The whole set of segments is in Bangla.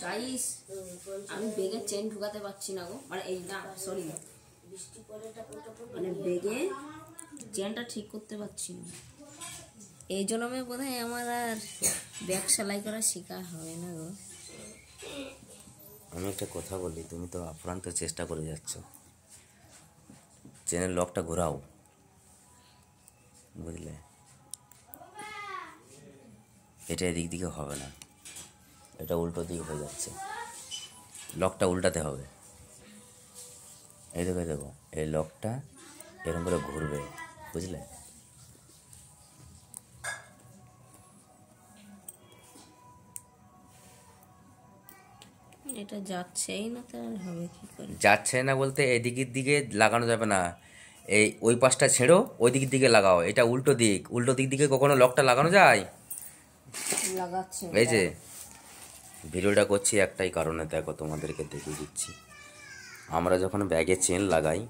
গাইস আমি বেগে চেন ঢুকাতে পারছি না গো, মানে এই না সরি মানে বেগে চেনটা ঠিক করতে পারছি না, এই জন্য আমি বোধহয় আমার আর ব্যাগ সেলাই করা শেখা হবে না গো। আমি একটা কথা বলি, তুমি তো আপ্রান্ত চেষ্টা করে যাচ্ছ, চেনের লকটা ঘোরাও, বুঝলে? এটা এদিক দিকে হবে না, এটা উল্টো দিকে হয়ে যাচ্ছে, লকটা উল্টাতে হবে। এই দেখো দেখো, এই লকটা এরকম করে ঘুরবে, বুঝলে? এটা যাচ্ছেই না, তো আর হবে কি করে? যাচ্ছে না বলতে এদিকের দিকে লাগানো যাবে না, এই ওই পাশটা ছেড়ো, ওই দিকের দিকে লাগাও, এটা উল্টো দিক, উল্টো দিক দিকে কখনো লকটা লাগানো যায়? লাগাচ্ছে এই যে ভিডিওটা করছি একটাই কারণে, দেখো তোমাদেরকে দেখিয়ে দিচ্ছি। আমরা যখন ব্যাগে চেন লাগাই,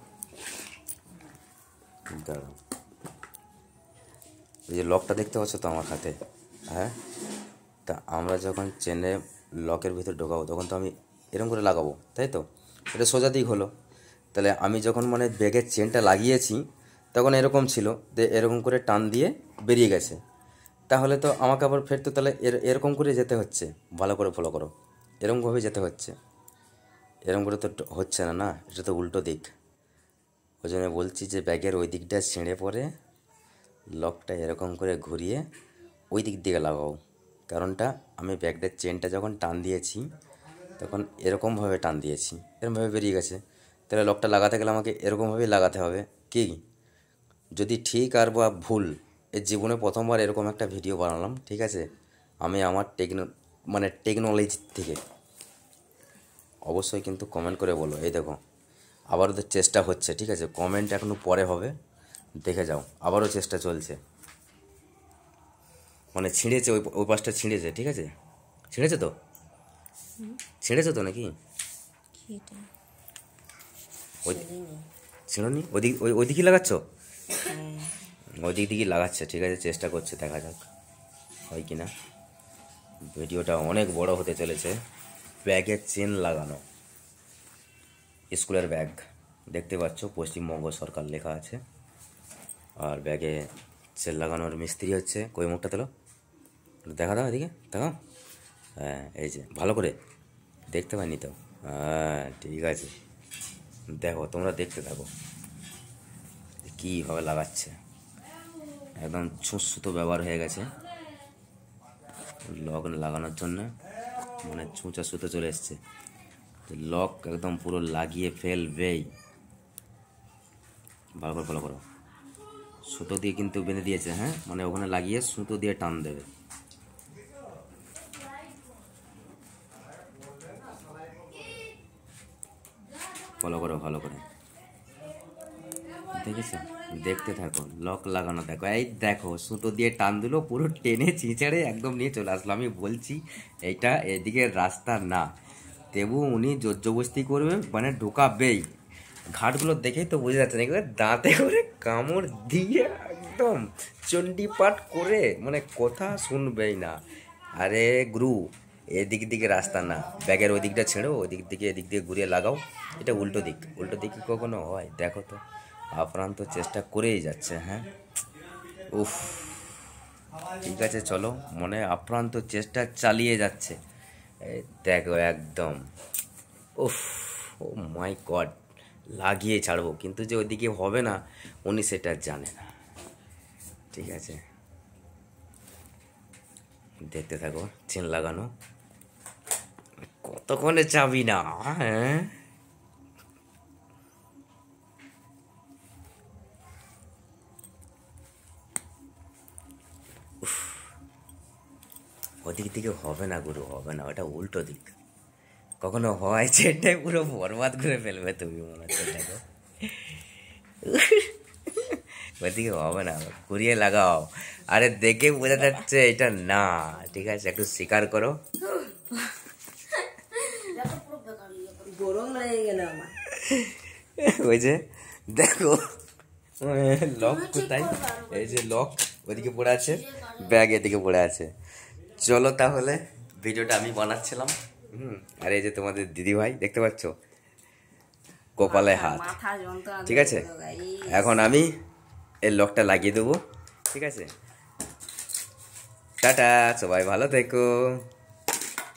দাঁড়াও, এই যে লকটা দেখতে পাচ্ছ তো আমার হাতে, হ্যাঁ, তা আমরা যখন চেনে লকের ভিতর ঢোকাবো তখন তো আমি এরকম করে লাগাবো, তাই তো? এটা সোজা দিক হলো। তাহলে আমি যখন মানে ব্যাগের চেনটা লাগিয়েছি তখন এরকম ছিল, এরকম করে টান দিয়ে বেরিয়ে গেছে, তাহলে তো আমাকে আবার ফের তো তাহলে এরকম করে যেতে হচ্ছে। ভালো করে ফলো করো, এরকমভাবে যেতে হচ্ছে, এরকম করে তো হচ্ছে না, না এটা তো উল্টো দিক। ওই জন্য বলছি যে ব্যাগের ওই দিকটা ছেড়ে পরে লকটা এরকম করে ঘুরিয়ে ওই দিক দিকে লাগাও। কারণটা আমি ব্যাগটার চেনটা যখন টান দিয়েছি তখন এরকমভাবে টান দিয়েছি, এরকমভাবে বেরিয়ে গেছে, তাহলে লকটা লাগাতে গেলে আমাকে এরকমভাবেই লাগাতে হবে। কি যদি ঠিক আর বা ভুল, এর জীবনে প্রথমবার এরকম একটা ভিডিও বানালাম, ঠিক আছে? আমি আমার টেকনোলজি থেকে, অবশ্যই কিন্তু কমেন্ট করে বলো। এই দেখো আবারও তো চেষ্টা হচ্ছে, ঠিক আছে? কমেন্ট এখনও পরে হবে, দেখে যাও, আবারও চেষ্টা চলছে। মানে ছিঁড়েছে, ওই পাশটা ছিঁড়েছে, ঠিক আছে? ছিঁড়েছে তো, ছিঁড়েছে তো নাকি? ওই ছিঁড়নি, ওই দিকই লাগাচ্ছ? ওই দিক দিকেই লাগাচ্ছে, ঠিক আছে? চেষ্টা করছে, দেখা যাক হয় কি না। ভিডিওটা অনেক বড় হতে চলেছে। ব্যাগে চেন লাগানো, স্কুলের ব্যাগ দেখতে পাচ্ছ, পশ্চিমবঙ্গ সরকার লেখা আছে। আর ব্যাগে চেন লাগানোর মিস্ত্রি হচ্ছে, কই মুখটা তোলো, দেখা দাও এদিকে, দেখো, হ্যাঁ এই যে ভালো করে দেখতে পাইনি তো, হ্যাঁ ঠিক আছে, দেখো তোমরা দেখতে থাকো কীভাবে লাগাচ্ছে। একদম ছুঁচ সুতো ব্যবহার হয়ে গেছে লক লাগানোর জন্য, মানে ছুঁচা সুতো চলে এসছে, লক একদম পুরো লাগিয়ে ফেলবেই। ভালো করে ফলো করো, সুতো দিয়ে কিন্তু বেঁধে দিয়েছে, হ্যাঁ, মানে ওখানে লাগিয়ে সুতো দিয়ে টান দেবে। ফলো করো ভালো করে, দেখেছো? দেখতে থাকো, লক লাগানো দেখো, এই দেখো সুতো দিয়ে টান দিল, পুরো টেনে চিঁচাড়ে একদম নিয়ে চলে আসলো। আমি বলছি এইটা এদিকে রাস্তা না, তবু উনি জোরজবস্তি করবে, মানে ঢোকাবেই। ঘাটগুলো দেখেই তো বোঝা যাচ্ছে না, এগুলো দাঁতে করে কামড় দিয়ে একদম চণ্ডীপাঠ করে, মানে কথা শুনবেই না। আরে গুরু, এদিক দিকে রাস্তা না, ব্যাগের ওই দিকটা ছেড়ো, ওই দিক দিকে এদিক দিয়ে ঘুরিয়ে লাগাও, এটা উল্টো দিক, উল্টো দিকে কখনো হয়? দেখো তো, আপ্রান্ত চেষ্টা করেই যাচ্ছে, হ্যাঁ। উফ, ঠিক আছে চলো, মনে আপ্রান্ত চেষ্টা চালিয়ে যাচ্ছে, এই দেখো একদম, উফ, ও মাই গড, লাগিয়ে ছাড়বো, কিন্তু যে ওইদিকে হবে না উনি সেটা জানে না, ঠিক আছে? দেখতে থাকো চেন লাগানো, কতক্ষণে চাবি না, হ্যাঁ। ওদিক দিকে হবে না গুরু, হবে না, ওটা উল্টো দিক, কখনো হয় সেটাই পুরো বরবাদ করে ফেলবে তুমি, মনে হচ্ছে দেখো। ওইদিকে হবে না, ঘুরিয়ে লাগাও, আরে দেখে বোঝা যাচ্ছে এটা না, ঠিক আছে? একটু স্বীকার করো। গরম লেগে গেল আমার। ওই যে দেখো লক কোথায়, এই যে লক ওইদিকে পড়ে আছে, ব্যাগ এদিকে পড়ে আছে, চলো তাহলে ভিডিওটা আমি বানাচ্ছিলাম। আর এই যে তোমাদের দিদি ভাই দেখতে পাচ্ছ, কপালে হাত। মাথা যন্ত্রণা ঠিক আছে, ধরে গেল, গাইস। এখন আমি এই লকটা লাগিয়ে দেবো। ঠিক আছে, টাটা, সবাই ভালো থেকো।